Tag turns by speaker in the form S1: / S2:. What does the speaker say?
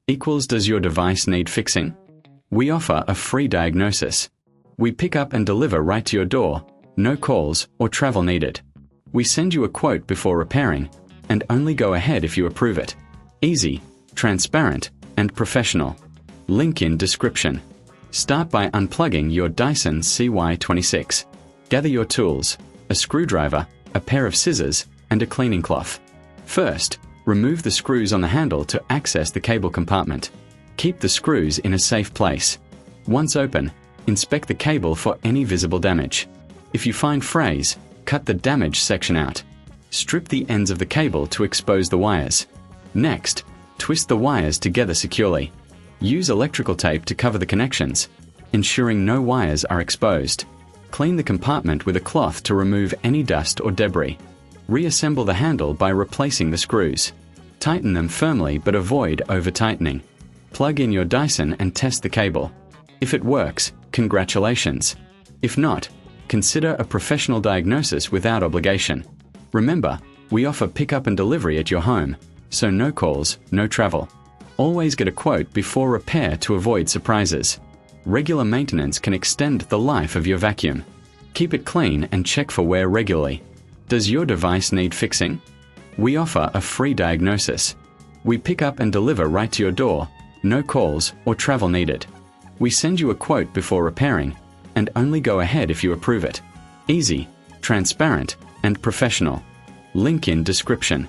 S1: equals does your device need fixing? We offer a free diagnosis. We pick up and deliver right to your door, no calls or travel needed. We send you a quote before repairing, and only go ahead if you approve it. Easy, transparent, and professional. Link in description. Start by unplugging your Dyson CY26. Gather your tools, a screwdriver, a pair of scissors, and a cleaning cloth. First, remove the screws on the handle to access the cable compartment. Keep the screws in a safe place. Once open, inspect the cable for any visible damage. If you find frays, cut the damaged section out. Strip the ends of the cable to expose the wires. Next, twist the wires together securely. Use electrical tape to cover the connections, ensuring no wires are exposed. Clean the compartment with a cloth to remove any dust or debris. Reassemble the handle by replacing the screws. Tighten them firmly but avoid over-tightening. Plug in your Dyson and test the cable. If it works, congratulations. If not, consider a professional diagnosis without obligation. Remember, we offer pickup and delivery at your home, so no calls, no travel. Always get a quote before repair to avoid surprises. Regular maintenance can extend the life of your vacuum. Keep it clean and check for wear regularly. Does your device need fixing? We offer a free diagnosis. We pick up and deliver right to your door, no calls or travel needed. We send you a quote before repairing, and only go ahead if you approve it. Easy, transparent, and professional. Link in description.